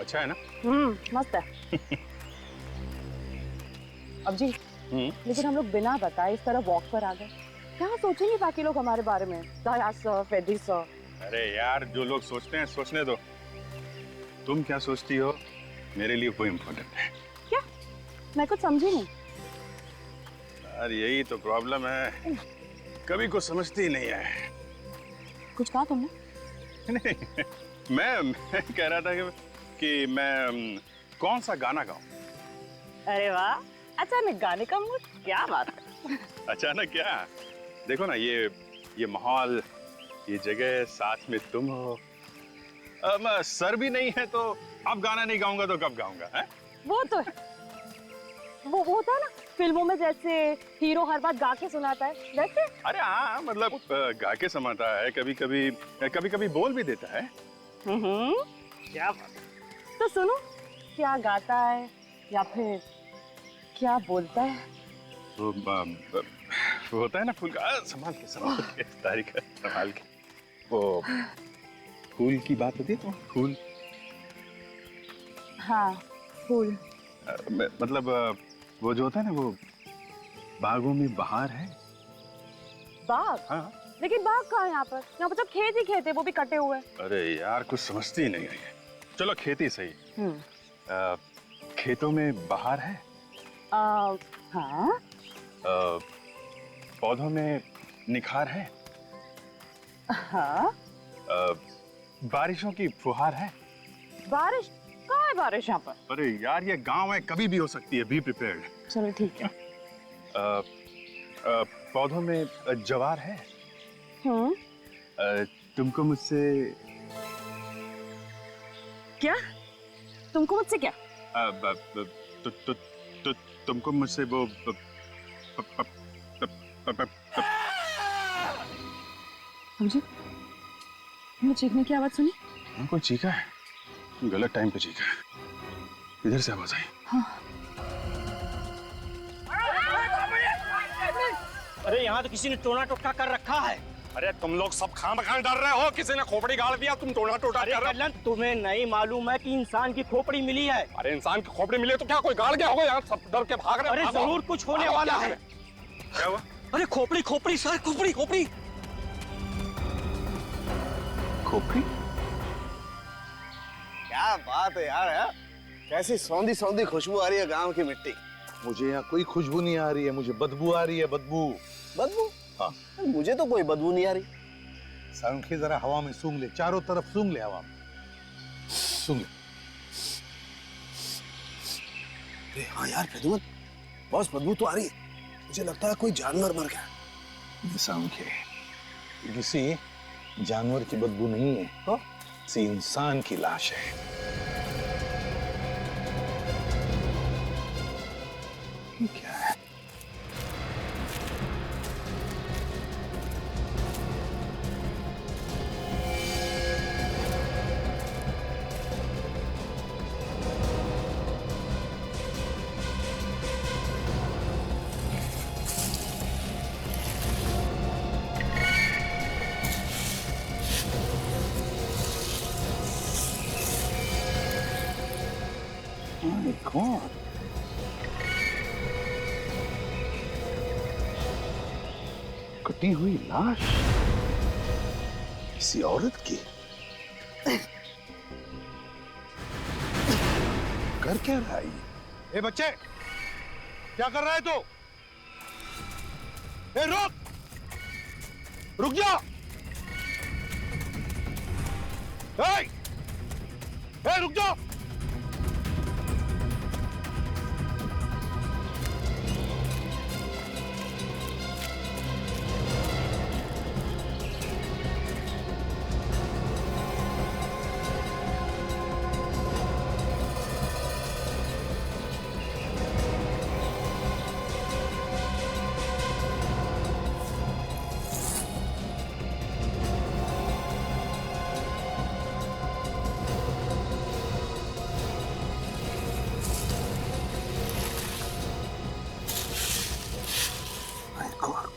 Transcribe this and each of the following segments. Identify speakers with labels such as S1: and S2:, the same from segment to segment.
S1: अच्छा है ना?
S2: मस्त है। अब जी, लेकिन हम लोग बिना बताए इस तरह वॉक पर आ गए, क्या सोचेंगे बाकी लोग हमारे बारे में? दयाश सर, फेडी सर।
S1: अरे यार, जो लोग सोचते हैं सोचने दो। तुम क्या सोचती हो मेरे लिए वो इम्पोर्टेंट है।
S2: क्या? मैं कुछ समझी नहीं।
S1: यार यही तो प्रॉब्लम है, कभी कुछ समझती ही नहीं है।
S2: कुछ कहा तुमने?
S1: नहीं, मैं कह रहा था कि मैं कौन सा गाना गाऊं।
S2: अरे वाह, अचानक गाने का मूड, क्या बात है।
S1: अचानक क्या? देखो ना, ये माहौल, ये जगह, साथ में तुम हो। सर भी नहीं है तो अब गाना नहीं गाऊंगा तो कब गाऊंगा है?
S2: वो तो है, वो होता है ना फिल्मों में, जैसे हीरो हर बात गा के सुनाता है वैसे।
S1: अरे हाँ, मतलब गा के समाता है, कभी कभी बोल भी देता है।
S2: क्या बात है। तो सुनो, क्या गाता है या फिर क्या बोलता है?
S1: वो होता है ना फूल का, संभाल के तारीख संभाल के, वो फूल की बात होती है तो फूल।
S2: हाँ, फूल।
S1: मतलब वो जो होता है ना, वो बागों में बहार है।
S2: बाग?
S1: हाँ।
S2: लेकिन बाग कहाँ है यहाँ पर? यहाँ पर तो खेत ही खेत है, वो भी कटे हुए।
S1: अरे यार, कुछ समझती ही नहीं है। चलो खेती सही। खेतों में बहार है।
S2: हाँ।
S1: पौधों में निखार है।
S2: हाँ।
S1: बारिशों की फुहार है।
S2: बारिश? कहाँ है बारिश यहाँ पर?
S1: अरे यार, ये गांव है, कभी भी हो सकती है, बी प्रिपेयर्ड।
S2: चलो ठीक है।
S1: पौधों में जवार है। तुमको मुझसे
S2: क्या? तुमको मुझसे क्या?
S1: तुमको मुझसे वो
S2: समझे? तुमने चीखने की आवाज सुनी?
S1: कोई चीखा है? गलत टाइम पे चीखा है। इधर से आवाज आई।
S2: हाँ।
S3: अरे यहाँ तो किसी ने टोना टोटका कर रखा है।
S4: अरे तुम लोग सब खाम डर रहे हो, किसी ने खोपड़ी गाड़ दिया, तुम टोना टोटा कर रहे हो।
S3: तुम्हें नहीं मालूम है कि इंसान की खोपड़ी मिली है?
S4: अरे इंसान की खोपड़ी मिली तो क्या कोई गाड़ गया होगा? यहाँ सब डर के भाग रहे हो।
S3: अरे जरूर कुछ होने वाला है।
S1: क्या हुआ?
S3: अरे खोपड़ी खोपड़ी सर, खोपड़ी खोपड़ी
S1: खोपड़ी?
S5: क्या बात है यार, है? कैसी सौंधी सौंधी खुशबू आ रही है गांव की मिट्टी।
S6: मुझे यहाँ कोई खुशबू नहीं आ रही है, मुझे बदबू आ रही है, बदबू।
S5: बदबू?
S6: हाँ।
S5: मुझे तो कोई बदबू नहीं आ रही।
S6: सारंगी जरा हवा में सूंघ ले, चारों तरफ सूंघ ले, हवा में सूंघ ले।
S5: अरे हाँ यार प्रद्युमन, बहुत बदबू तो आ रही है। मुझे लगता है कोई जानवर मर गया।
S6: सारंगी, किसी जानवर की बदबू नहीं है, तो किसी इंसान की लाश है। ये क्या है? कौन? कटी हुई लाश किसी औरत की। कर क्या रहा है ये? बच्चे, क्या कर रहा है तू? रुक जा। रुक जा।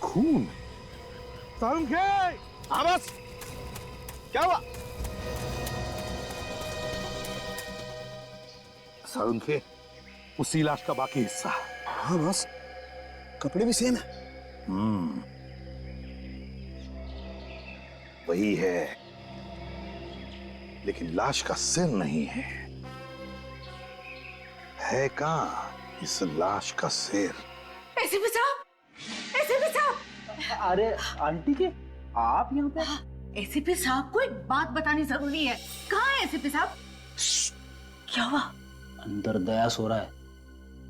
S6: खून। सारंगी!
S5: हाँ बस, क्या हुआ?
S6: सर उनके उसी लाश का बाकी हिस्सा।
S5: हाँ बॉस, कपड़े भी सेम है।
S6: वही है, लेकिन लाश का सिर नहीं है। है कहां इस लाश का सिर?
S2: एसीपी साहब, एसीपी साहब।
S3: अरे आंटी जी, आप यहाँ पे?
S2: एसीपी साहब को एक बात बतानी जरूरी है। कहाँ है एसीपी साहब? क्या हुआ?
S7: अंदर दया सो रहा है।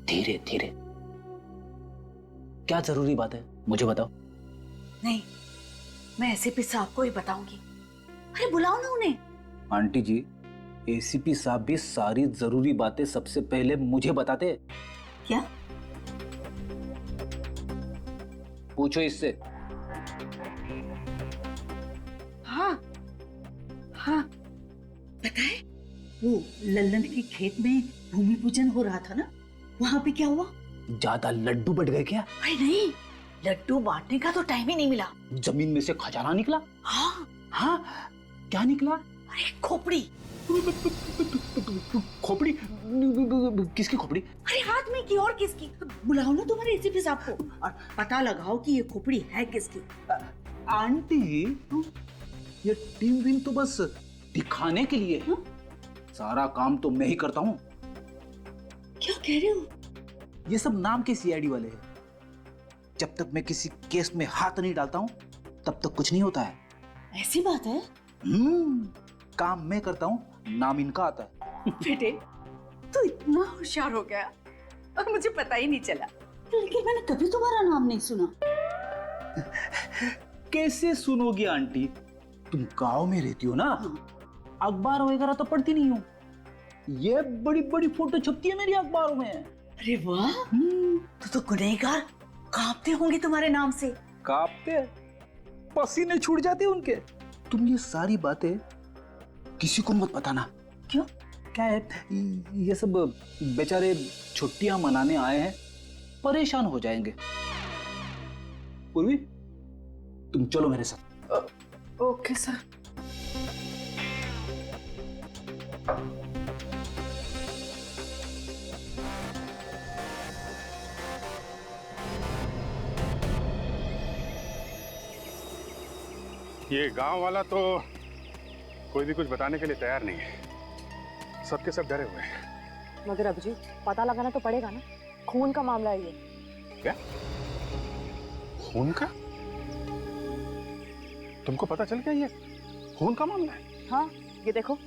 S7: धीरे धीरे। क्या जरूरी बात है, मुझे बताओ।
S2: नहीं, मैं एसीपी साहब को ही बताऊंगी। अरे बुलाओ ना उन्हें।
S7: आंटी जी, एसीपी साहब भी सारी जरूरी बातें सबसे पहले मुझे बताते।
S2: क्या?
S7: पूछो इससे।
S2: हाँ हाँ, पता है वो लल्लन के खेत में भूमि पूजन हो रहा था ना, वहां पे क्या हुआ?
S7: ज्यादा लड्डू बढ़ गए क्या?
S2: अरे नहीं, लड्डू बांटने का तो टाइम ही नहीं मिला।
S7: जमीन में से खजाना निकला?
S2: हाँ,
S7: हाँ, क्या निकला?
S2: अरे खोपड़ी।
S7: खोपड़ी? किसकी खोपड़ी?
S2: अरे आदमी की और किसकी? बुलाओ ना तुम्हारे एसीपी साहब को और पता लगाओ कि ये खोपड़ी है किसकी।
S7: आंटी, ये टीम विन तो बस दिखाने के लिए है। सारा काम तो मैं ही करता हूँ।
S2: क्या कह रहे हो?
S7: ये सब नाम के सीआईडी वाले हैं। जब तक मैं किसी केस में हाथ नहीं डालता हूँ तब तक कुछ नहीं होता है।
S2: ऐसी बात है?
S7: काम मैं करता हूँ, नाम इनका आता है।
S2: बेटे, तू इतना होशियार हो गया और मुझे पता ही नहीं चला। लेकिन मैंने कभी तुम्हारा नाम नहीं सुना।
S7: कैसे सुनोगी आंटी? तुम गांव में रहती हो ना, अखबार वगैरह तो पढ़ती नहीं हो। ये बड़ी बड़ी फोटो छपती है मेरी अखबारों में।
S2: अरे वाह, तो गुनहगार कांपते होंगे तुम्हारे नाम से।
S7: कांपते, पसीने छूट जाते उनके। तुम ये सारी बातें किसी को मत बताना।
S2: क्यों?
S7: क्या है, ये सब बेचारे छुट्टियां मनाने आए हैं, परेशान हो जाएंगे। पूर्वी, तुम चलो मेरे साथ।
S2: Okay sir.
S1: ये गांव वाला तो कोई भी कुछ बताने के लिए तैयार नहीं है। सबके सब डरे हुए हैं।
S8: मगर अभिजीत, पता लगाना तो पड़ेगा ना, खून का मामला है ये।
S1: क्या? खून का? तुमको पता चल गया ये खून का मामला है?
S8: हाँ, ये देखो,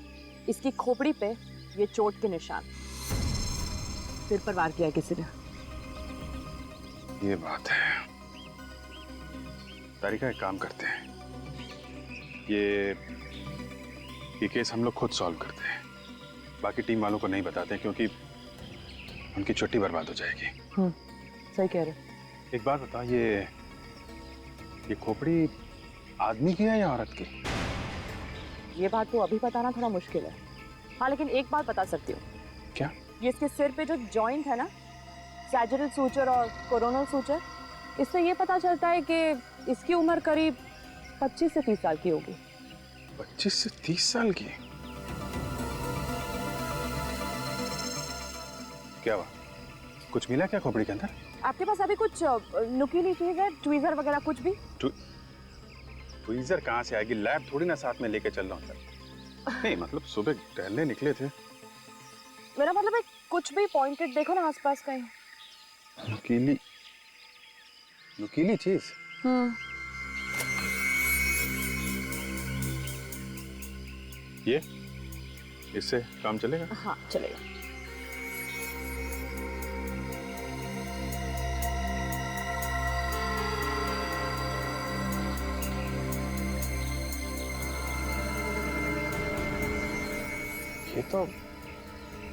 S8: इसकी खोपड़ी पे ये चोट के निशान। सिर पर वार किया है किसी ने।
S1: ये बात है। तारिका, एक काम करते हैं, ये केस हम लोग खुद सॉल्व करते हैं। बाकी टीम वालों को नहीं बताते क्योंकि उनकी छुट्टी बर्बाद हो जाएगी।
S8: सही कह रहे।
S1: एक बात बताओ, ये खोपड़ी आदमी की है या औरत की?
S8: ये बात तो अभी बताना थोड़ा मुश्किल है। हाँ, लेकिन एक बात बता सकती हूँ।
S1: क्या?
S8: ये इसके सिर पे जो जॉइंट है ना, सैजिटल सूचर और कोरोनल सूचर, इससे ये पता चलता है कि इसकी उम्र करीब 25 से 30 साल की होगी।
S1: 25 से 30 साल की? क्या हुआ? कुछ मिला क्या खोपड़ी के अंदर?
S8: आपके पास अभी कुछ नुकीली चीज है, ट्वीजर वगैरह कुछ भी?
S1: ट्वीजर कहाँ से आएगी? लैब थोड़ी ना साथ में लेके चल रहा हूँ सर। नहीं, मतलब सुबह टहलने निकले थे।
S8: मेरा मतलब है कुछ भी पॉइंटेड देखो ना आसपास कहीं।
S1: नुकीली चीज? ये इससे काम चलेगा?
S8: हाँ, चलेगा।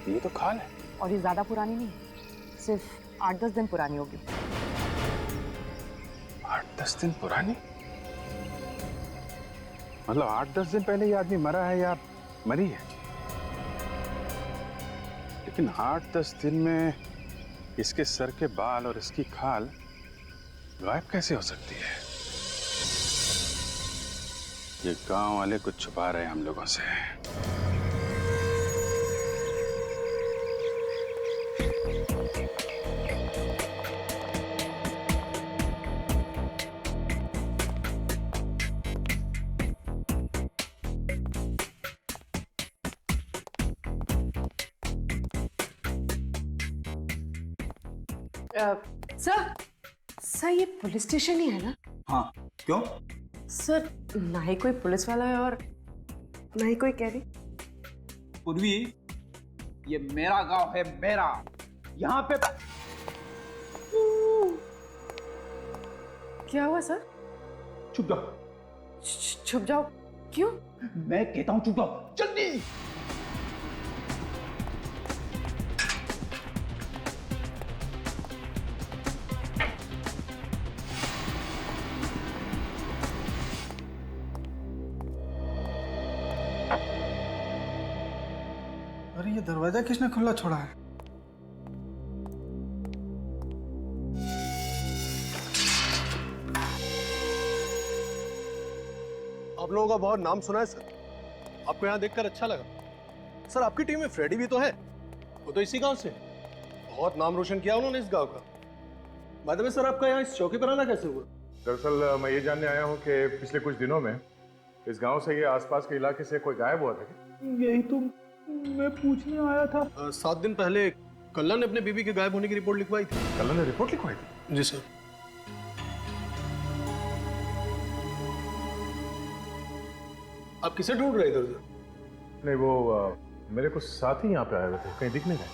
S1: ये तो खाल है।
S8: और ये ज्यादा पुरानी नहीं, सिर्फ 8-10 दिन पुरानी होगी।
S1: 8-10 दिन पुरानी? मतलब 8-10 दिन पहले ये आदमी मरा है या मरी है? लेकिन 8-10 दिन में इसके सर के बाल और इसकी खाल गायब कैसे हो सकती है? ये गांव वाले कुछ छुपा रहे हैं हम लोगों से।
S8: सर सर ये पुलिस स्टेशन ही है ना?
S7: हाँ, क्यों?
S8: सर ना ही कोई पुलिस वाला है और ना ही कोई कैदी।
S7: पूर्वी, ये मेरा गांव है, मेरा। यहाँ पे
S8: क्या हुआ सर?
S7: छुप जाओ।
S8: छुप जाओ? क्यों?
S7: मैं कहता हूँ छुप जाओ, जल्दी।
S5: अरे ये दरवाजा किसने खुला छोड़ा है?
S9: आप लोगों का बहुत नाम सुना है सर। आपको यहाँ देखकर अच्छा लगा। सर आपकी टीम में फ्रेडी भी तो है, वो तो इसी गांव से। बहुत नाम रोशन किया उन्होंने इस गांव का। बाद में सर आपका यहाँ इस चौकी पर आना कैसे हुआ?
S10: दरअसल मैं ये जानने आया हूँ कि पिछले कुछ दिनों में इस गांव से ये आसपास के इलाके से कोई गायब हुआ था क्या?
S7: यही तो मैं पूछने आया था।
S9: 7 दिन पहले कल्ला ने अपने बीबी के गायब होने की रिपोर्ट लिखवाई थी।
S10: कल्ला ने रिपोर्ट लिखवाई थी?
S9: जी सर। आप किसे ढूंढ रहे इधर उधर?
S10: नहीं वो मेरे कुछ साथी यहाँ पे आए हुए थे, कहीं दिख नहीं गए।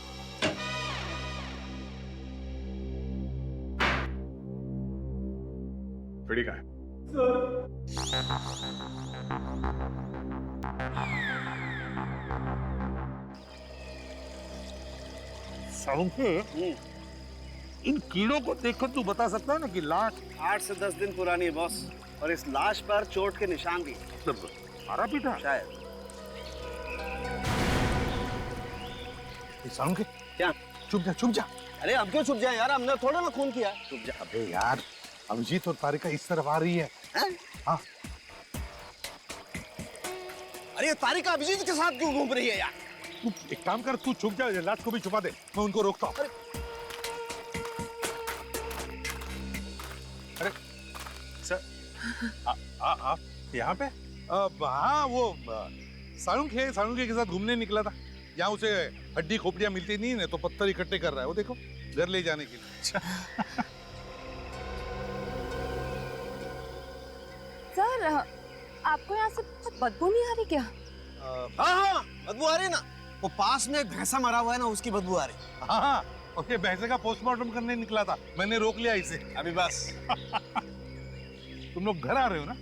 S10: फ्रेडी कहाँ है?
S6: इन कीड़ों को देखकर तू बता सकता है ना कि लाश
S5: 8 से 10 दिन पुरानी है बॉस, और इस लाश पर चोट के निशान भी
S6: मतलब मारा पीटा
S5: शायद।
S6: साउंड के
S5: क्या?
S6: चुप जा।
S5: अरे अब क्यों छुप जाए यार, हमने थोड़ा ना खून किया। छुप जा।
S6: अबे यार, अभिजीत और तारिका इस तरफ आ रही है। हाँ।
S5: अरे ये तारिका अभिजीत के साथ क्यों घूम रही है यार?
S6: तू एक काम कर, तू छुप जा, लाश को भी छुपा दे, मैं उनको रोकता हूँ।
S1: अरे सर आप यहाँ पे?
S6: हाँ, वो साळुंखे के साथ घूमने निकला था। यहाँ उसे हड्डी खोपड़ियाँ मिलती नहीं है तो पत्थर इकट्ठे कर रहा है, वो देखो, घर ले जाने के लिए।
S8: सर आपको यहाँ से बदबू नहीं आ रही क्या?
S5: हाँ बदबू आ रही ना। वो पास में एक भैंसा मरा हुआ है ना, उसकी बदबू आ रही।
S6: हाँ, और ये भैंसे का पोस्टमार्टम करने निकला था, मैंने रोक लिया इसे।
S5: अभी बस।
S6: तुम लोग घर आ रहे हो ना?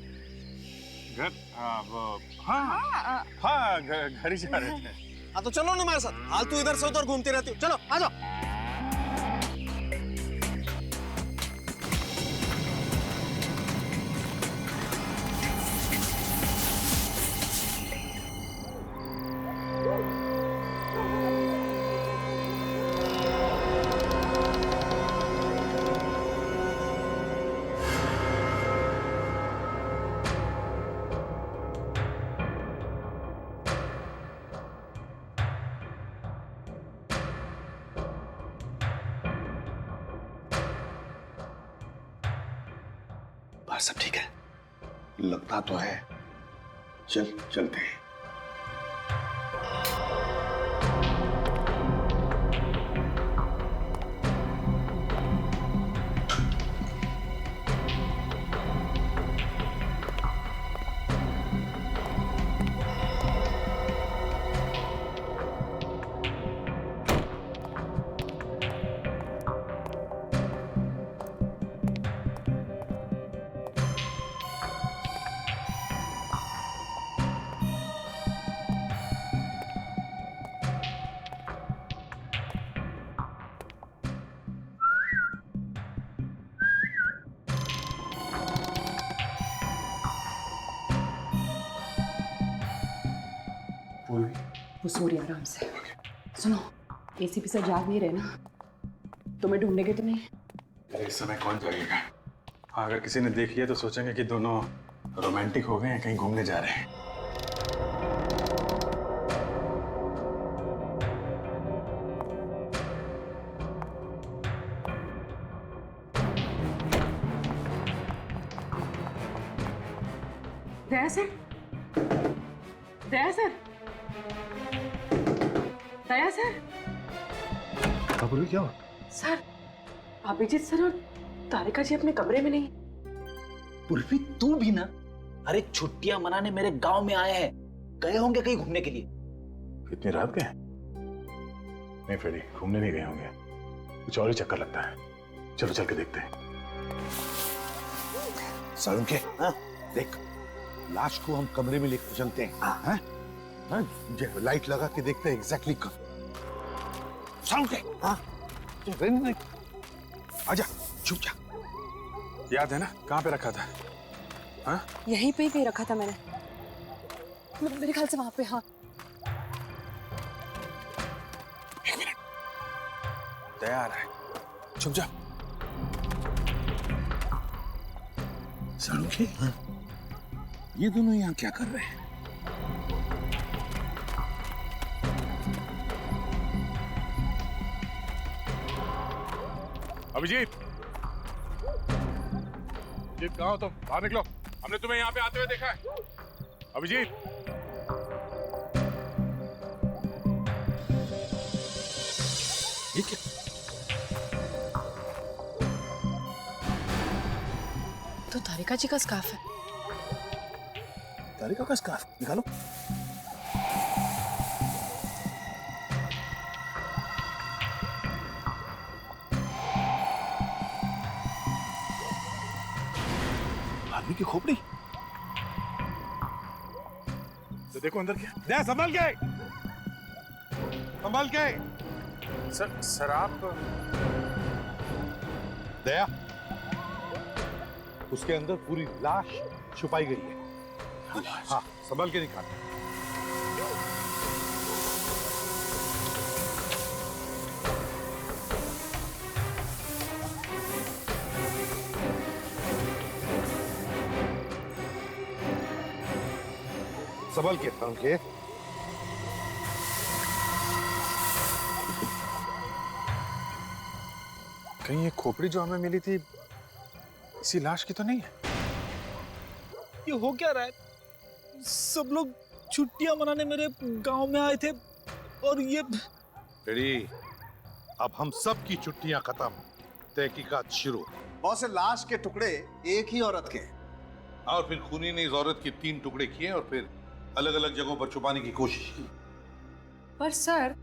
S1: घर? हाँ घर ही जा रहे थे।
S5: हाँ तो चलो ना मेरे साथ। हाल तू इधर से उधर घूमती रहती हो, चलो आ जाओ।
S6: बाहर सब ठीक है? लगता तो है। चलते हैं।
S8: वो सो रही आराम से। सुनो, एसीपी सर जाग नहीं रहे ना, तुम्हें ढूंढेंगे तो नहीं?
S1: अरे इस समय कौन जागेगा? हाँ, अगर किसी ने देख लिया तो सोचेंगे कि दोनों रोमांटिक हो गए हैं, कहीं घूमने जा रहे हैं।
S2: दया सर, दया सर, दया सर।
S9: हाँ बोलिए, क्या हुआ?
S8: सर, अभिजीत सर और तारिका जी अपने कमरे में नहीं।
S7: पूर्वी तू भी ना, अरे छुट्टियां मनाने मेरे गांव में आए हैं, गए होंगे कहीं घूमने के लिए।
S10: इतनी रात गए? नहीं फ्रेडी, घूमने नहीं गए होंगे, कुछ और ही चक्कर लगता है। चलो चल के देखते हैं।
S5: सालुंखे, हाँ देख, लाश को हम कमरे में लेकर चलते हैं। हाँ? हाँ, लाइट लगा के देखते हैं एग्जैक्टली कब। सालुंखे, हाँ आजा, छुप जा।
S10: याद है ना कहाँ पे रखा था? हाँ?
S8: यहीं पे ही रखा था मैंने, मेरे ख्याल से वहां पे। हाँ,
S10: एक मिनट, दया आ रहा है, छुप जा।
S5: सालुंखे, हाँ? ये दोनों यहाँ क्या कर रहे हैं?
S10: अभिजीत, अभिजीत कहाँ हो तुम? बाहर निकलो, हमने तुम्हें यहाँ पे आते हुए देखा है। अभिजीत,
S5: ये क्या?
S8: तो तारिका जी का स्कार्फ है।
S5: तारिका का स्कार्फ निकालो। आदमी की खोपड़ी।
S10: तो देखो अंदर क्या।
S6: दया, संभल के, संभल के।
S10: सर आप
S6: दया, उसके अंदर पूरी लाश छुपाई गई है। हाँ, संभल के निकाल। संभल के, संभल के।
S10: कहीं ये खोपड़ी जो हमें मिली थी इसी लाश की तो नहीं है?
S7: ये हो क्या रहा है? सब लोग छुट्टियां मनाने मेरे गांव में आए थे और ये
S6: रेडी, अब हम सब की छुट्टियां खत्म, तहकीकात शुरू।
S5: बहुत से लाश के टुकड़े एक ही औरत के।
S6: और फिर खूनी ने इस औरत के 3 टुकड़े किए और फिर अलग अलग जगहों पर छुपाने की कोशिश की।
S8: पर सर,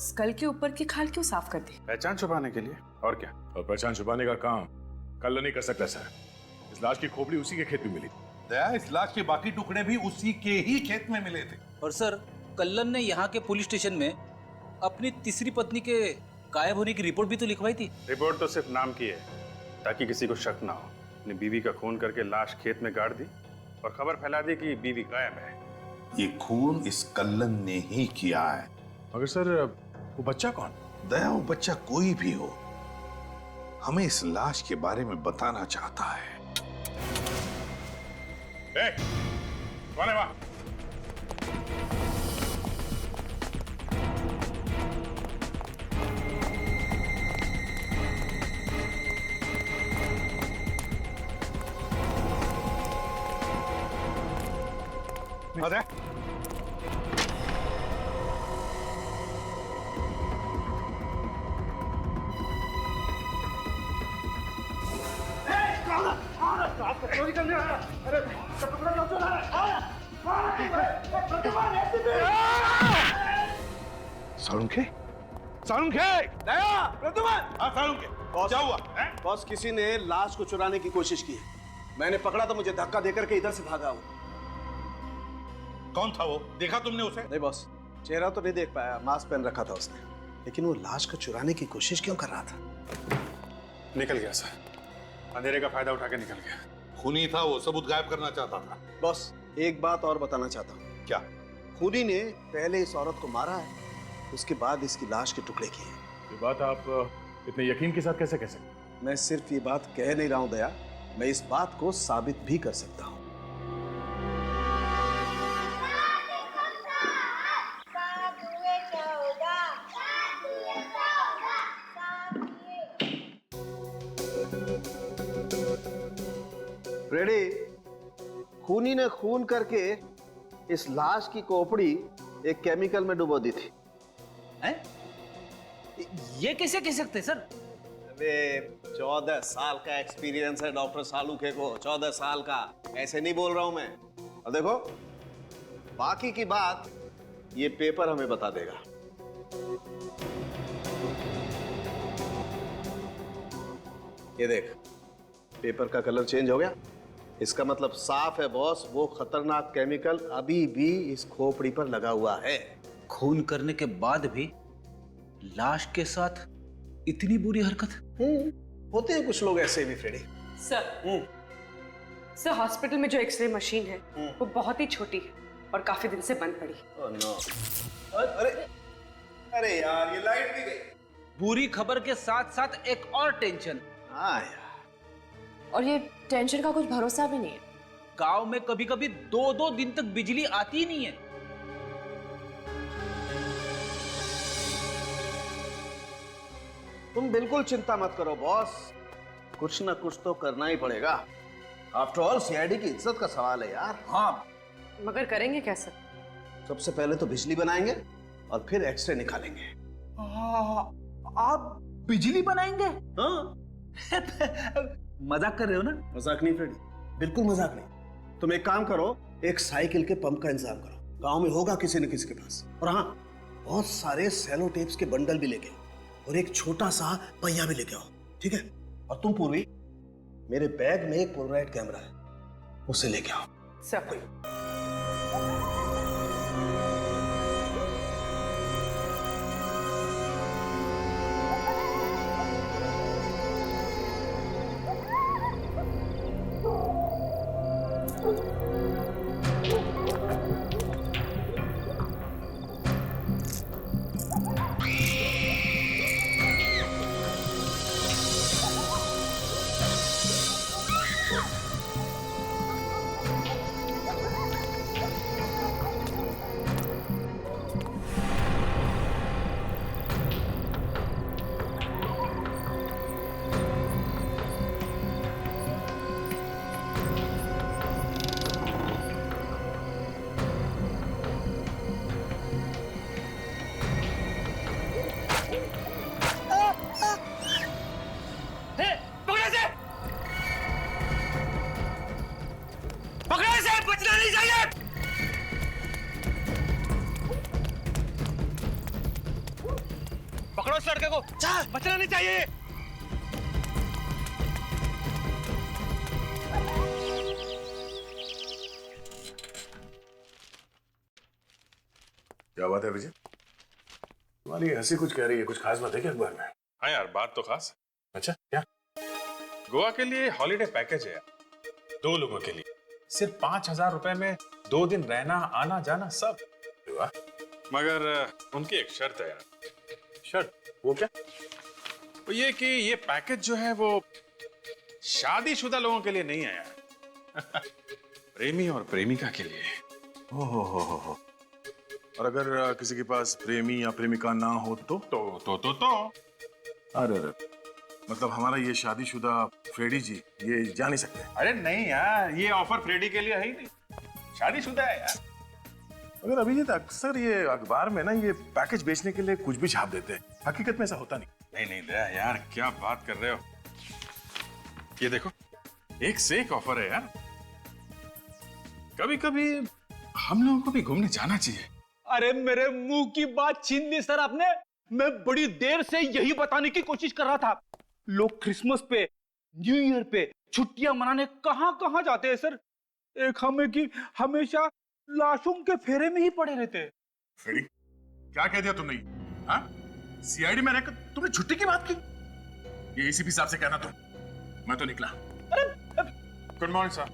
S8: स्कल के ऊपर की खाल क्यों साफ कर दी?
S10: पहचान छुपाने के लिए, और क्या? और पहचान छुपाने का काम कल नहीं कर सकता सर। इस लाश की खोपड़ी उसी के खेत में मिली।
S6: दया, इस लाश के बाकी टुकड़े भी उसी के ही खेत में मिले थे।
S7: और सर, कल्लन ने यहाँ के पुलिस स्टेशन में अपनी तीसरी पत्नी के गायब होने की रिपोर्ट भी तो लिखवाई थी।
S1: रिपोर्ट तो सिर्फ नाम की है, ताकि किसी को शक ना हो। अपनी बीवी का खून करके लाश खेत में गाड़ दी और खबर फैला दी कि बीवी गायब है।
S6: ये खून इस कल्लन ने ही किया है।
S10: मगर सर, वो बच्चा कौन?
S6: दया, वो बच्चा कोई भी हो, हमें इस लाश के बारे में बताना चाहता है।
S10: कौन है वहां?
S6: अरे
S5: सालुंखे,
S6: सालुंखे,
S5: दया, प्रद्युमन।
S6: हाँ सालुंखे, क्या हुआ?
S5: बॉस, किसी ने लाश को चुराने की कोशिश की है। मैंने पकड़ा तो मुझे धक्का देकर के इधर से भागा वो।
S6: कौन था वो? देखा तुमने उसे?
S5: नहीं बॉस, चेहरा तो नहीं देख पाया, मास्क पहन रखा था उसने, लेकिन वो लाश को चुराने की कोशिश क्यों कर रहा था?
S10: निकल गया सर, अंधेरे का फायदा उठा के निकल गया।
S6: खूनी था वो, सबूत गायब करना चाहता था।
S5: बॉस, एक बात और बताना चाहता हूँ।
S6: क्या?
S5: खूनी ने पहले इस औरत को मारा है, उसके बाद इसकी लाश के टुकड़े किए।
S10: ये बात आप इतने यकीन के साथ कैसे कह सकते?
S5: मैं सिर्फ ये बात कह नहीं रहा हूं दया, मैं इस बात को साबित भी कर सकता हूं। रेडी?
S9: खूनी ने खून करके इस लाश की खोपड़ी एक केमिकल में डुबो दी थी।
S7: हैं? ये कैसे कह सकते सर?
S9: अरे 14 साल का एक्सपीरियंस है डॉक्टर सालूखे को, 14 साल का। ऐसे नहीं बोल रहा हूं मैं। और देखो, बाकी की बात ये पेपर हमें बता देगा। ये देख, पेपर का कलर चेंज हो गया। इसका मतलब साफ है बॉस, वो खतरनाक केमिकल अभी भी इस खोपड़ी पर लगा हुआ है।
S7: खून करने के बाद भी लाश के साथ इतनी बुरी हरकत?
S9: होते हैं कुछ लोग ऐसे भी फ्रेडी।
S8: सर हॉस्पिटल में जो एक्सरे मशीन है वो बहुत ही छोटी है और काफी दिन से बंद पड़ी।
S9: Oh no. अरे अरे यार, ये लाइट भी गई।
S7: बुरी खबर के साथ साथ एक और टेंशन।
S9: हाँ यार,
S8: और ये टेंशन का कुछ भरोसा भी नहीं है।
S7: गांव में कभी कभी 2-2 दिन तक बिजली आती ही नहीं है।
S9: तुम बिल्कुल चिंता मत करो बॉस, कुछ ना कुछ तो करना ही पड़ेगा। आफ्टर ऑल सीआईडी की इज्जत का सवाल है यार।
S7: हाँ,
S8: मगर करेंगे कैसे?
S9: सबसे पहले तो बिजली बनाएंगे और फिर एक्सरे निकालेंगे।
S7: आप बिजली बनाएंगे?
S9: हाँ।
S7: मजाक कर रहे हो ना?
S9: मजाक नहीं फ्रेडी, बिल्कुल मजाक नहीं। तुम एक काम करो, एक साइकिल के पंप का इंतजाम करो। गांव में होगा किसी न किसी के पास। और हाँ, बहुत सारे सेलो टेप्स के बंडल भी लेके आओ और एक छोटा सा पहिया भी लेके आओ, ठीक है? और तुम पूर्वी, मेरे बैग में एक पोलराइड कैमरा है, उसे लेके आओ।
S8: सर
S4: पकड़ो इस लड़के को, बचना नहीं चाहिए।
S10: क्या बात है विजय? तुम्हारी हंसी कुछ कह रही है, कुछ खास बात है क्या अखबार में?
S1: हाँ यार, बात तो खास।
S10: अच्छा, क्या?
S1: गोवा के लिए हॉलीडे पैकेज है यार, 2 लोगों के लिए। सिर्फ 5,000 रुपए में 2 दिन रहना, आना जाना सब।
S10: वाह।
S1: मगर उनकी एक शर्त है यार।
S10: शर्त? वो क्या?
S1: वो ये कि ये पैकेज जो है वो शादीशुदा लोगों के लिए नहीं है यार। प्रेमी और प्रेमिका के लिए।
S10: हो। और अगर किसी के पास प्रेमी या प्रेमिका ना हो तो? अरे मतलब हमारा ये शादीशुदा फ्रेडी जी ये जा नहीं सकते?
S1: अरे नहीं यार, ये ऑफर फ्रेडी के लिए है ही नहीं, शादीशुदा है यार।
S10: अगर अभिजीत, अक्सर ये अखबार में ना ये पैकेज बेचने के लिए कुछ भी छाप देते हैं, हकीकत में ऐसा होता नहीं।
S1: नहीं दया यार, क्या बात कर रहे हो? ये देखो, एक से एक ऑफर है यार। कभी कभी हम लोगों को भी घूमने जाना चाहिए।
S7: अरे मेरे मुंह की बात छीन ली सर आपने। मैं बड़ी देर से यही बताने की कोशिश कर रहा था। लोग क्रिसमस पे, न्यू ईयर पे छुट्टियां मनाने कहां कहां जाते हैं सर। एक हमें की हमेशा लाशों के फेरे में ही पड़े रहते हैं।
S10: फ्रेडी, क्या कह दिया तुमने? हाँ? सीआईडी में रहकर तुमने छुट्टी की बात की? ये एसीपी साहब से कहना तुम। मैं तो निकला।
S1: Good morning sir.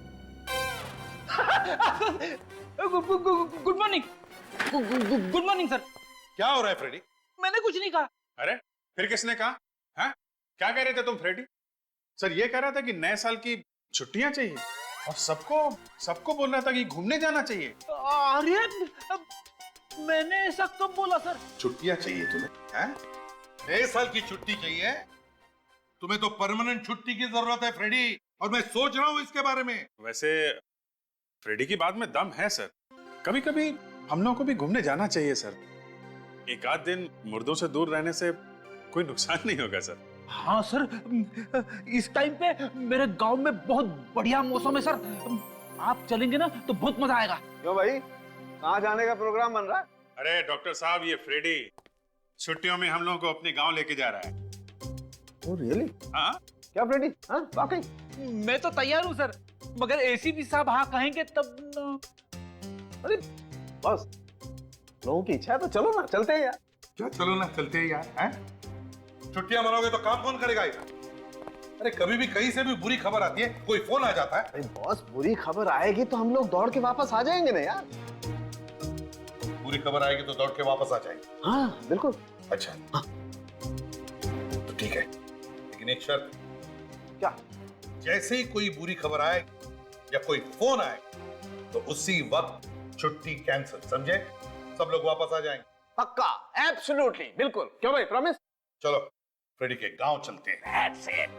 S7: Good morning. Good morning sir.
S1: क्या हो रहा है फ्रेडी?
S7: मैंने कुछ नहीं कहा।
S1: अरे फिर किसने कहा? हाँ? क्या कह रहे थे तुम फ्रेडी? सर ये कह रहा था कि नए साल की छुट्टियां चाहिए और सबको बोल रहा था कि घूमने जाना चाहिए।
S7: अरे मैंने ऐसा कब बोला सर?
S6: छुट्टियां चाहिए तुम्हें? हैं? नए साल की छुट्टी चाहिए? तुम्हें तो परमानेंट छुट्टी की जरूरत है फ्रेडी, और मैं सोच रहा हूं इसके बारे में।
S1: वैसे फ्रेडी की बात में दम है सर। कभी कभी हम लोगों को भी घूमने जाना चाहिए सर। एक आध दिन मुर्दों से दूर रहने से कोई नुकसान नहीं होगा सर।
S7: हाँ सर, इस टाइम पे मेरे गांव में बहुत बढ़िया मौसम है सर। आप चलेंगे ना तो बहुत मजा आएगा।
S9: क्यों भाई, कहाँ जाने का प्रोग्राम बन रहा है?
S1: अरे डॉक्टर साहब, ये फ्रेडी छुट्टियों में हम लोगों को अपने गांव लेके जा रहा है।
S9: Oh really?
S1: हाँ
S9: क्या फ्रेडी? हाँ वाकई?
S7: मैं तो तैयार हूँ सर, मगर एसीपी साहब हाँ कहेंगे तब न...
S9: अरे बस, लोगों की इच्छा है तो चलो ना, चलते हैं यार।
S6: क्या चलो ना, चलते हैं यार। हैं? छुट्टियां मनाओगे तो काम कौन करेगा इधर? अरे कभी भी कहीं से भी बुरी खबर आती है, कोई फोन आ जाता है।
S9: अरे बॉस, बुरी खबर आएगी तो हम लोग दौड़ के वापस आ जाएंगे ना यार।
S6: बुरी खबर आएगी तो दौड़ के वापस आ जाएंगे।
S9: हाँ बिल्कुल।
S6: अच्छा हाँ। तो ठीक है, लेकिन एक शर्त।
S9: क्या?
S6: जैसे ही कोई बुरी खबर आए या कोई फोन आए तो उसी वक्त छुट्टी कैंसिल, समझे? सब लोग वापस आ जाएंगे।
S9: पक्का, एब्सोल्युटली, बिल्कुल। क्यों भाई, प्रॉमिस?
S6: चलो फ्रेडी के गांव चलते हैं।
S9: That's it.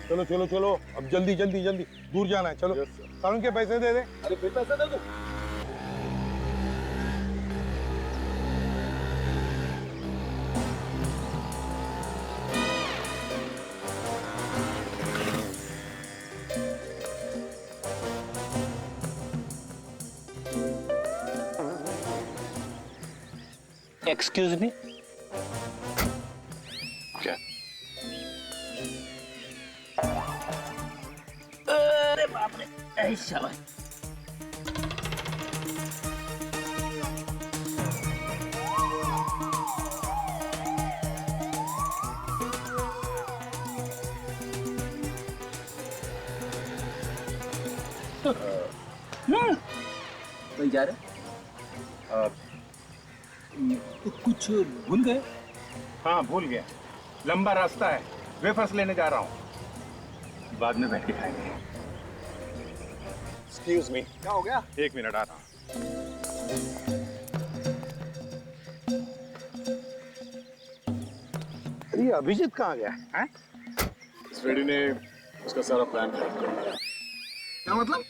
S6: चलो चलो चलो, अब जल्दी जल्दी जल्दी, दूर जाना है। चलो सारुण के पैसे दे दे।
S9: अरे फिर पैसे दे दो।
S7: Excuse me.
S1: क्या?
S7: अरे बाप रे, ऐसा भाई। कहीं जा रहे? कुछ भूल गए?
S1: हाँ भूल गया, लंबा रास्ता है, वेफर्स लेने जा रहा हूँ, बाद में बैठ के खाएंगे। Excuse me.
S9: क्या हो गया?
S1: एक मिनट आ रहा हूँ।
S9: ये अभिजीत कहाँ गया है?
S10: फ्रेडी ने उसका सारा प्लान खराब कर दिया।
S9: क्या मतलब?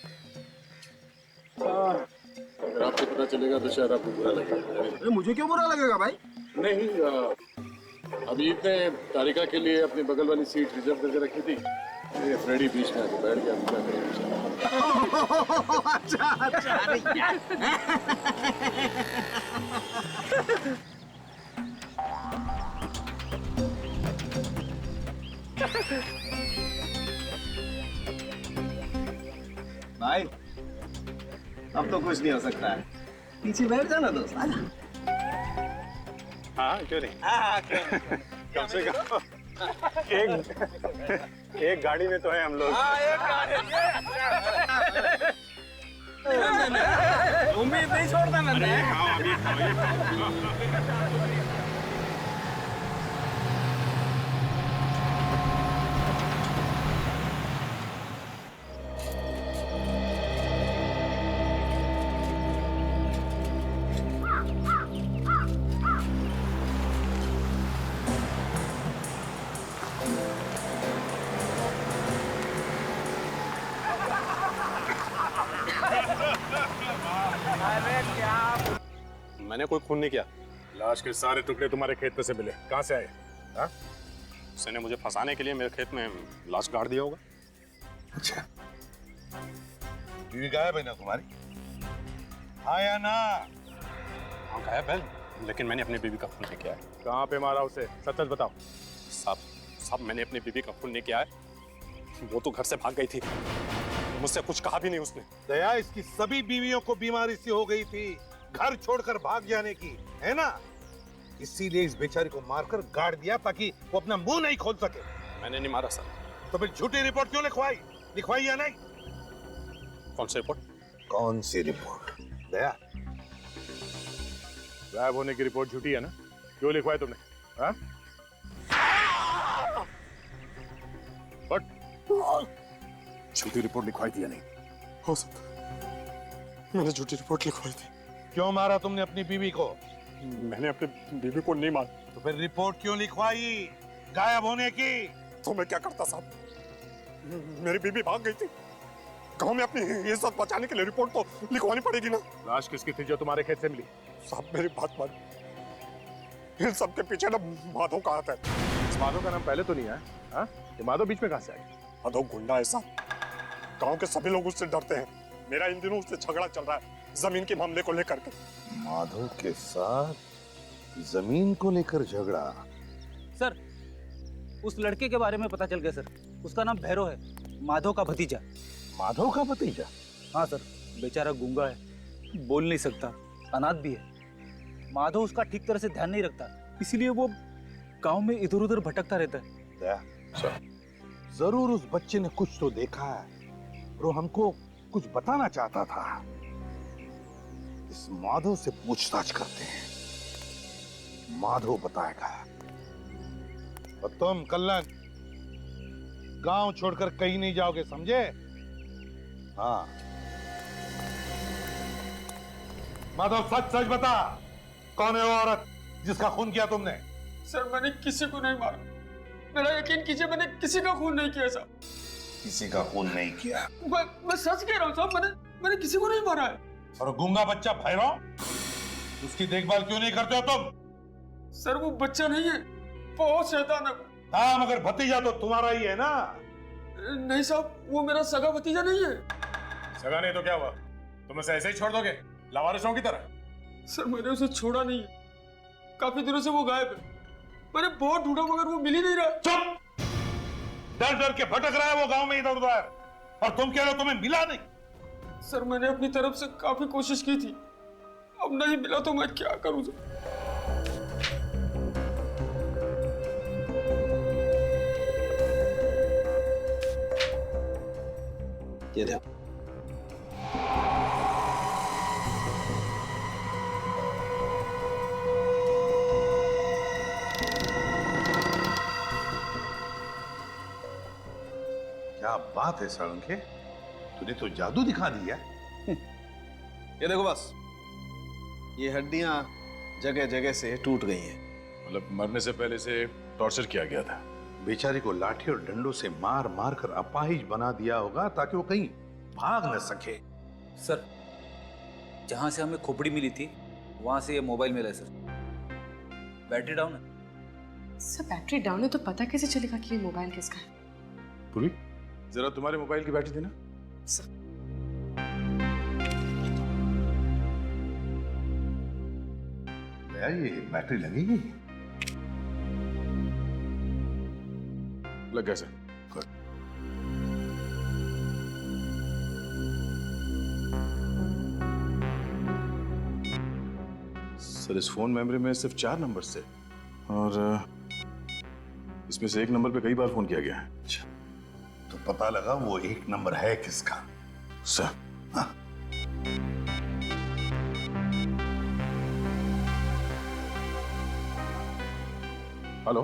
S10: अगर आपको पता चलेगा तो शायद आपको बुरा लगेगा।
S9: अरे मुझे क्यों बुरा लगेगा भाई?
S10: नहीं, अभिजीत ने तारिका के लिए अपनी बगल वाली सीट रिजर्व करके रखी थी। ये फ्रेडी बीच में आके बैठ गया। क्या करें?
S9: अच्छा अच्छा, अरे यार। भाई अब तो कुछ नहीं हो सकता है, पीछे बैठ जाना दोस्त। आजा।
S1: हाँ क्यों नहीं, कम से कम एक गाड़ी में तो है हम लोग।
S9: उम्मीद नहीं छोड़ता नंदा।
S4: मैंने कोई खून नहीं किया। लाश के सारे टुकड़े तुम्हारे खेत पे से मिले, कहाँ से आए? हाँ? उसने मुझे फंसाने के लिए मेरे खेत में लाश गाड़ दिया होगा।
S6: अच्छा, बीवी गायब है ना तुम्हारी? हाँ या ना?
S4: हाँ गायब है, लेकिन मैंने अपनी बीवी का खून नहीं किया है। कहाँ पे मारा उसे, सच सच बताओ। साहब मैंने अपनी बीवी का खून नहीं किया है। वो तो घर से भाग गई थी, मुझसे कुछ कहा भी नहीं उसने।
S6: दया, इसकी सभी बीवियों को बीमारी सी हो गई थी, घर छोड़कर भाग जाने की, है ना? इसीलिए इस बेचारी को मारकर गाड़ दिया ताकि वो अपना मुंह नहीं खोल सके।
S4: मैंने नहीं मारा सर।
S6: तो फिर झूठी रिपोर्ट क्यों लिखवाई या नहीं?
S4: कौन सी रिपोर्ट?
S6: कौन सी रिपोर्ट? दया,
S4: गायब होने की रिपोर्ट झूठी है ना? क्यों लिखवाई तुमने? हाँ? झूठी रिपोर्ट लिखवाई थी या नहीं? हो सकता मैंने झूठी रिपोर्ट लिखवाई थी।
S6: क्यों मारा तुमने अपनी बीवी को?
S4: मैंने अपनी बीवी को नहीं मारा।
S6: तो फिर रिपोर्ट क्यों लिखवाई? गायब होने की।
S4: तो मैं क्या करता साहब? मेरी बीबी भाग गई थी। गांव में अपनी इज्जत बचाने के लिए रिपोर्ट तो लिखवानी पड़ेगी ना।
S1: लाश किसकी थी जो तुम्हारे खेत से मिली?
S4: साहब मेरी बात मान, इन सब के पीछे ना माधव का हाथ है।
S1: इस माधव का नाम पहले तो नहीं है, हाँ? ये माधव बीच में कहां से आई?
S4: माधव गुंडा है साहब, गांव के सभी लोग उससे डरते हैं। मेरा इन दिनों उससे झगड़ा चल रहा है जमीन के मामले को लेकर के।
S5: माधव के साथ जमीन को लेकर झगड़ा?
S7: सर, उस लड़के के बारे में पता चल गया सर। उसका नाम भैरव है, माधव का भतीजा।
S5: माधव का भतीजा?
S7: हाँ सर, बेचारा गूंगा है, बोल नहीं सकता, अनाथ भी है। माधव उसका ठीक तरह से ध्यान नहीं रखता, इसीलिए वो गांव में इधर उधर भटकता रहता है।
S5: जरूर उस बच्चे ने कुछ तो देखा है और वो हमको कुछ बताना चाहता था। इस माधव से पूछताछ करते हैं, माधव बताएगा।
S6: और तुम कल्लन गांव छोड़कर कहीं नहीं जाओगे, समझे?
S5: हाँ।
S6: माधव सच सच बता, कौन है वो औरत जिसका खून किया तुमने?
S11: सर मैंने किसी को नहीं मारा, मेरा यकीन कीजिए, मैंने किसी का खून नहीं किया साहब।
S5: किसी का खून नहीं किया?
S11: मैं सच कह रहा हूँ साहब, मैंने किसी को नहीं मारा है।
S6: और गूंगा बच्चा भैरव, उसकी देखभाल क्यों नहीं करते हो तुम?
S11: सर वो बच्चा नहीं है, बहुत शैतान है।
S6: हाँ, मगर भतीजा तो तुम्हारा ही है ना?
S11: नहीं साहब, वो मेरा सगा भतीजा नहीं है।
S1: सगा नहीं तो क्या हुआ? तुम उसे ऐसे ही छोड़ दोगे लावारिसों की तरह?
S11: सर मैंने उसे छोड़ा नहीं है, काफी दिनों से वो गायब है। मैंने बहुत ढूंढा मगर वो मिल ही नहीं रहा।
S6: चुप! डर डर के भटक रहा है वो गांव में इधर उधर, और तुम कह रहे हो तुम्हें मिला नहीं?
S11: सर मैंने अपनी तरफ से काफी कोशिश की थी, अब नहीं मिला तो मैं क्या करूं सर?
S7: ये देखो,
S5: क्या बात है साळुंखे, तूने तो जादू दिखा दिया।
S9: ये देखो बस, ये हड्डियां जगह जगह से टूट गई हैं।
S1: मतलब मरने से पहले से टॉर्चर किया गया था।
S5: बेचारे को लाठी और डंडों से मार मार कर अपाहिज बना दिया होगा ताकि वो कहीं भाग न सके।
S7: सर जहां से हमें खोपड़ी मिली थी वहां से ये मोबाइल मिला है सर। बैटरी डाउन है
S8: सर। बैटरी डाउन है तो पता कैसे चलेगा कि ये मोबाइल किसका है?
S1: पूरी जरा तुम्हारे मोबाइल की बैटरी देना।
S8: सर
S5: ये बैटरी लगेगी?
S1: लग गया सर। सर इस फोन मेमोरी में सिर्फ 4 नंबर से, और इसमें से एक नंबर पे कई बार फोन किया गया है।
S5: अच्छा, तो पता लगा वो एक नंबर है किसका?
S1: सर
S5: हाँ।
S1: हेलो,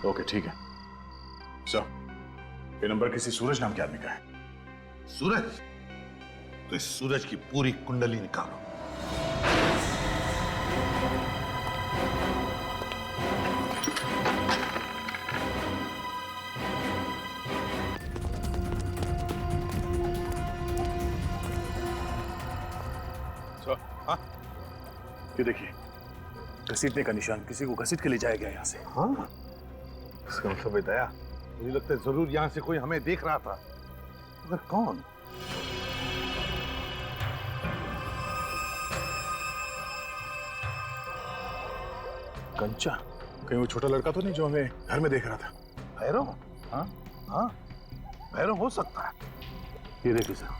S1: ओके ठीक है सर। ये नंबर किसी सूरज नाम के आदमी का है।
S5: सूरज? तो इस सूरज की पूरी कुंडली निकालो।
S1: सर हाँ, ये देखिए घसीटने का निशान, किसी को घसीट के ले जाया गया यहाँ से।
S5: हाँ, इसका मतलब है दया, मुझे लगता है जरूर यहाँ से कोई हमें देख रहा था, मगर कौन?
S1: कंचा, कहीं वो छोटा लड़का तो नहीं जो हमें घर में देख रहा था?
S5: भैरव? हाँ हाँ, भैरव हो सकता है।
S1: ये देखिए सर।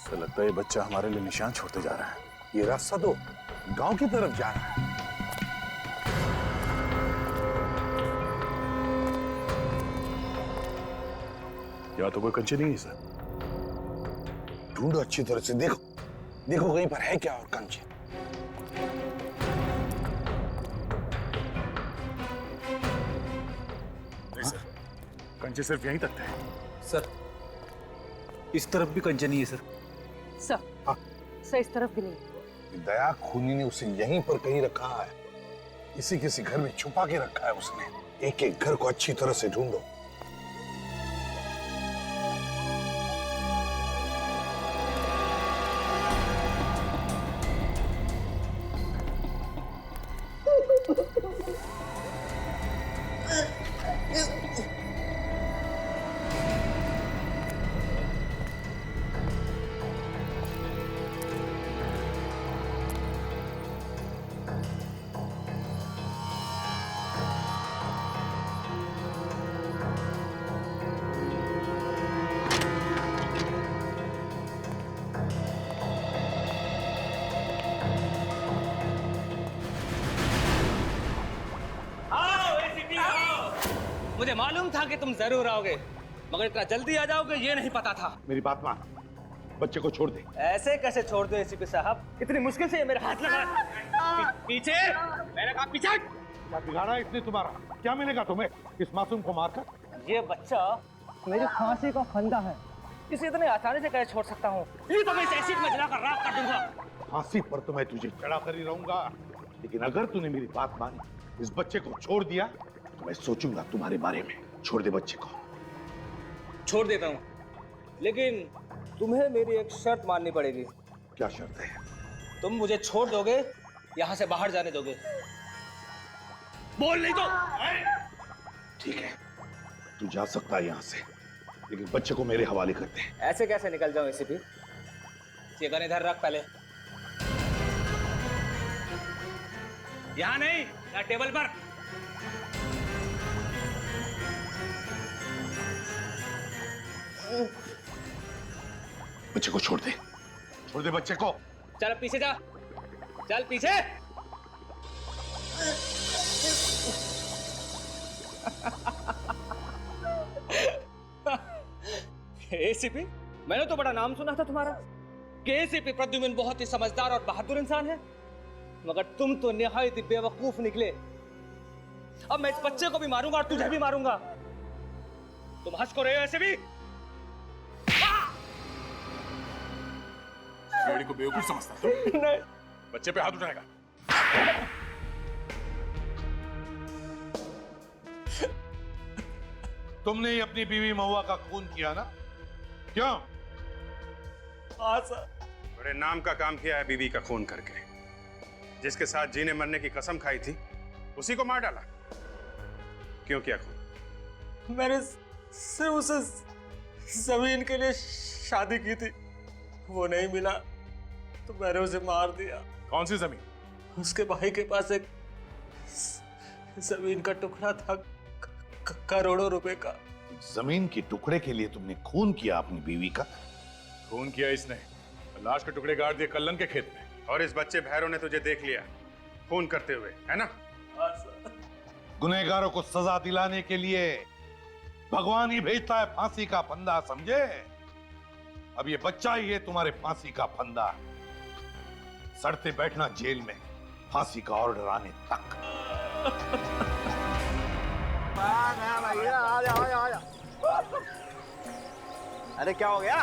S1: ऐसा लगता है ये बच्चा हमारे लिए निशान छोड़ते जा रहा है।
S5: ये रास्ता तो गांव की तरफ जा रहा है।
S1: या तो कोई कंचे नहीं है सर,
S5: ढूंढो अच्छी तरह से, देखो देखो कहीं पर है क्या और कंचे।
S4: नहीं सर, कंचे सिर्फ यहीं तक थे।
S7: सर इस तरफ भी कंचे नहीं है सर।
S8: सर इस तरफ भी नहीं।
S5: दया खूनी ने उसे यहीं पर कहीं रखा है, इसी किसी घर में छुपा के रखा है उसने। एक एक घर को अच्छी तरह से ढूंढो।
S12: मुझे मालूम था कि तुम जरूर आओगे, मगर इतना जल्दी आ जाओगे ये नहीं पता था।
S5: मेरी बात मान, बच्चे को छोड़ दे।
S12: ऐसे कैसे छोड़ दो एसीपी साहब? इतनी मुश्किल से ये मेरे हाथ लगा। पीछे मैंने कहा पीछे।
S5: क्या बिगाड़ा इसने तुम्हारा? क्या मिलेगा तुम्हें इस मासूम को मारकर?
S12: ये बच्चा मेरी फांसी का फंदा है, इसे इतने आसानी से कैसे छोड़ सकता हूँ? ये तो मैं इस एसिड में जलाकर राख कर दूंगा।
S5: फांसी पर तो मैं तुझे चढ़ा कर ही रहूंगा, लेकिन अगर तूने मेरी बात मानी, इस बच्चे को छोड़ दिया, तो मैं सोचूंगा तुम्हारे बारे में। छोड़ दे बच्चे को।
S12: छोड़ देता हूँ, लेकिन तुम्हें मेरी एक शर्त माननी पड़ेगी।
S5: क्या शर्त है?
S12: तुम मुझे छोड़ दोगे, यहाँ से बाहर जाने दोगे? बोल नहीं तो।
S5: ठीक है, तू जा सकता है यहाँ से, लेकिन बच्चे को मेरे हवाले कर दे।
S12: ऐसे कैसे निकल जाऊं एसीपी? ये गन इधर रख पहले। यहाँ नहीं, यहाँ टेबल पर।
S5: बच्चे को छोड़ दे, छोड़ दे बच्चे को।
S12: चल पीछे जा, चल पीछे। एसीपी, मैंने तो बड़ा नाम सुना था तुम्हारा कि एसीपी प्रद्युम्न बहुत ही समझदार और बहादुर इंसान है, मगर तुम तो निहायत ही बेवकूफ निकले। अब मैं इस बच्चे को भी मारूंगा और तुझे भी मारूंगा। तुम हंस को रहे हो एसीपी?
S4: फ्रेडी को बेवकूफ समझता है?
S12: नहीं।
S4: बच्चे पे हाथ उठाएगा?
S6: तुमने ही अपनी बीवी महुआ का खून किया ना? क्यों?
S12: हाँ सर।
S1: बड़े नाम का काम किया है बीवी का खून करके। जिसके साथ जीने मरने की कसम खाई थी, उसी को मार डाला। क्यों किया खून?
S11: मैंने सिर्फ उसे जमीन के लिए शादी की थी, वो नहीं मिला तो मैंने उसे मार दिया।
S4: कौन सी जमीन?
S11: उसके भाई के पास एक जमीन का टुकड़ा था, करोड़ों रुपए का।
S5: जमीन के टुकड़े के लिए तुमने खून किया अपनी बीवी का?
S4: खून किया इसने, लाश के टुकड़े गाड़ दिए कल्लन के खेत में।
S1: और इस बच्चे भैरव ने तुझे देख लिया खून करते हुए, है ना?
S6: गुनहगारों को सजा दिलाने के लिए भगवान ही भेजता है फांसी का फंदा, समझे? अब ये बच्चा ही है तुम्हारे फांसी का फंदा। सड़ते बैठना जेल में फांसी का ऑर्डर आने तक।
S3: अरे क्या हो गया?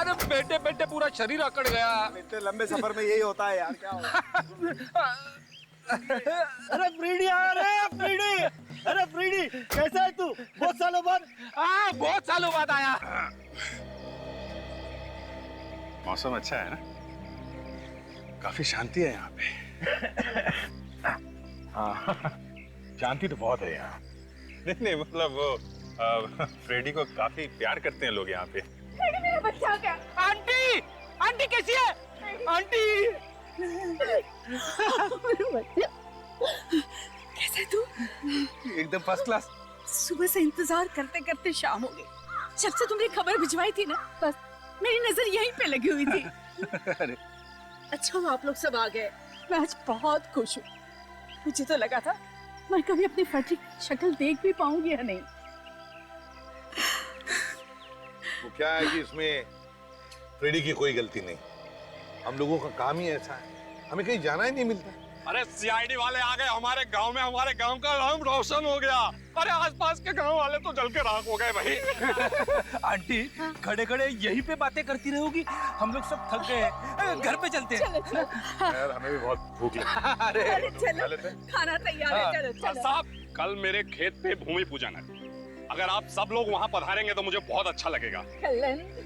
S10: अरे बैठे बैठे पूरा शरीर अकड़ गया।
S3: इतने लंबे सफर में यही होता है यार, क्या हो? अरे फ्रीडी आ रहे हैं, फ्रीडी। अरे फ्रीडी, कैसा है तू? बहुत सालों बाद।
S10: हाँ, बहुत सालों बाद आया।
S1: मौसम अच्छा है ना? काफी शांति है यहाँ पे।
S4: हाँ, शांति तो बहुत है यहाँ।
S1: नहीं मतलब वो फ्रेडी को काफी प्यार करते हैं लोग यहाँ पे।
S8: फ्रेडी मेरा बच्चा क्या?
S12: आंटी, आंटी कैसी है? आंटी,
S2: मेरा बच्चा, कैसा है तू?
S3: एकदम फर्स्ट क्लास।
S2: सुबह से इंतजार करते करते शाम हो गई। जब से तुमने खबर भिजवाई थी ना, बस मेरी नजर यहीं पे लगी हुई थी।
S3: अरे
S2: अच्छा हुआ आप लोग सब आ गए। मैं आज बहुत खुश हूँ। मुझे तो लगा था मैं कभी अपनी फटी शक्ल देख भी पाऊंगी या नहीं।
S6: वो क्या है कि इसमें फ्रेडी की कोई गलती नहीं, हम लोगों का काम ही ऐसा है, हमें कहीं जाना ही नहीं मिलता।
S4: अरे सीआईडी वाले आ गए हमारे गांव में, हमारे गांव का नाम रोशन हो गया। अरे आसपास के गांव वाले तो जल के राख हो गए भाई।
S12: आंटी खड़े खड़े यहीं पे बातें करती रहोगी, हम लोग सब थक गए हैं, घर पे चलते हैं।
S4: यार हमें भी बहुत भूख लगी।
S2: अरे चलो खाना तैयार है, चलो चलो।
S4: साहब कल मेरे खेत पे भूमि पूजन है, अगर आप सब लोग वहाँ पधारेंगे तो मुझे बहुत अच्छा लगेगा।
S2: कल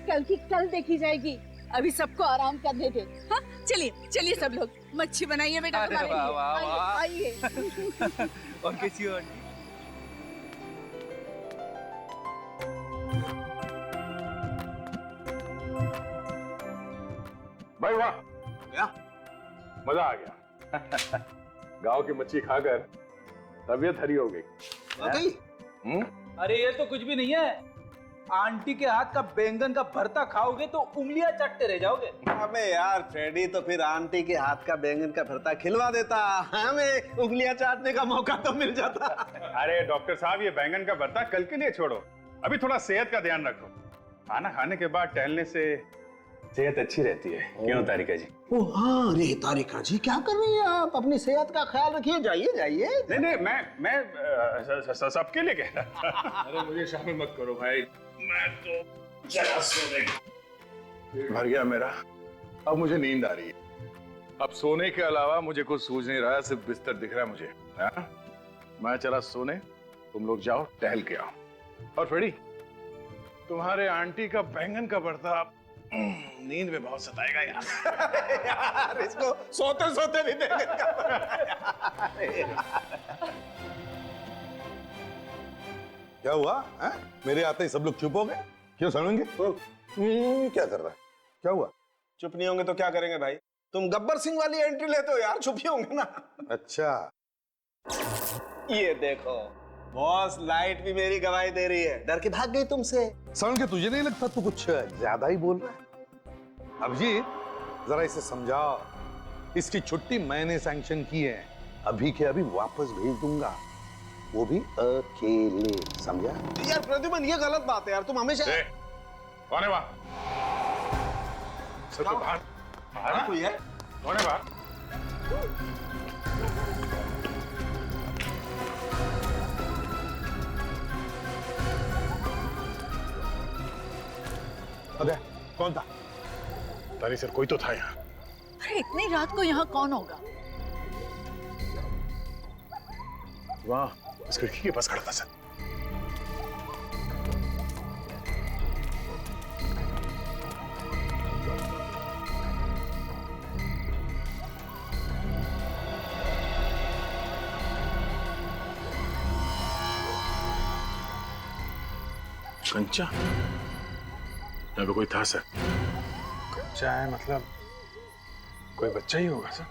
S2: कल की कल देखी जाएगी, अभी सबको आराम करने दे। हाँ चलिए चलिए सब लोग मच्छी बनाइए बेटा हमारे लिए। आइए।
S12: और कैसी हो आंटी?
S1: भाई वाह, मजा आ गया। गांव की मच्छी खाकर तबीयत हरी हो गई।
S7: अरे ये तो कुछ भी नहीं है, आंटी के हाथ का बैंगन का भरता खाओगे तो उंगलियां चटते रह जाओगे।
S3: अबे यार फ्रेडी तो फिर आंटी के हाथ का बैंगन का भरता खिलवा देता, हमें उंगलियां चाटने का मौका तो मिल जाता।
S1: अरे डॉक्टर साहब, ये बैंगन का भरता कल के लिए छोड़ो, अभी थोड़ा सेहत का ध्यान रखो। खाना खाने के बाद टहलने से सेहत अच्छी रहती है। क्यों तारिका जी?
S3: ओ हाँ, अरे तारिका जी क्या कर रही हैं आप? अपनी सेहत का ख्याल रखिए, जाइए जाइए।
S1: नहीं नहीं, मैं सबके लिए कह रहा। अरे मुझे शामिल मत करो भाई, मैं तो जरा सोने भर गया मेरा, अब मुझे नींद आ रही है। अब सोने के अलावा मुझे कुछ सूझ नहीं रहा है, सिर्फ बिस्तर दिख रहा है मुझे। हाँ? मैं चला सोने, तुम लोग जाओ टहल के आओ। और फ्रेडी, तुम्हारे आंटी का बैंगन का भरता नींद में बहुत सताएगा यार।
S3: यार इसको सोते सोते भी बैंगन का
S6: क्या हुआ है? मेरे आते ही सब लोग चुप हो गए, क्यों समझेंगे? क्या कर रहा है, क्या हुआ?
S3: चुप नहीं होंगे तो क्या करेंगे भाई? तुम गब्बर सिंह वाली एंट्री लेते हो यार, चुप ही होंगे ना।
S6: अच्छा,
S3: ये देखो बॉस, लाइट भी मेरी गवाही दे रही है, डर के भाग गई तुमसे।
S6: समझ के तुझे नहीं लगता तू कुछ ज्यादा ही बोल रहा है? अभिजीत जरा इसे समझाओ, इसकी छुट्टी मैंने सैंक्शन की है, अभी के अभी वापस भेज दूंगा, वो भी अकेले, समझा?
S3: यार प्रद्युमन ये गलत बात है यार, तुम हमेशा
S1: कौन है वहां? सब तो बाहर
S3: बाहर कोई है?
S1: कौन है बाहर?
S6: अबे कौन था?
S1: तारी सर कोई तो था यहाँ।
S2: अरे इतनी रात को यहाँ कौन होगा?
S1: वहाँ इस खिड़की के पास खड़ा था सर। कंचा? यहाँ पे कोई था सर? कंचा है मतलब कोई बच्चा ही होगा सर।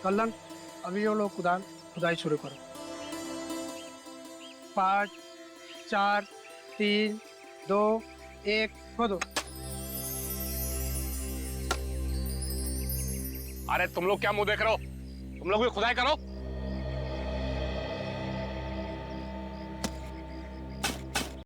S11: कल्याण अभी वो लोग खुदाई शुरू करो। 5 4 3 2 1 खोदो।
S4: अरे तुम लोग क्या मुंह देख रहे हो? तुम लोग भी खुदाई करो।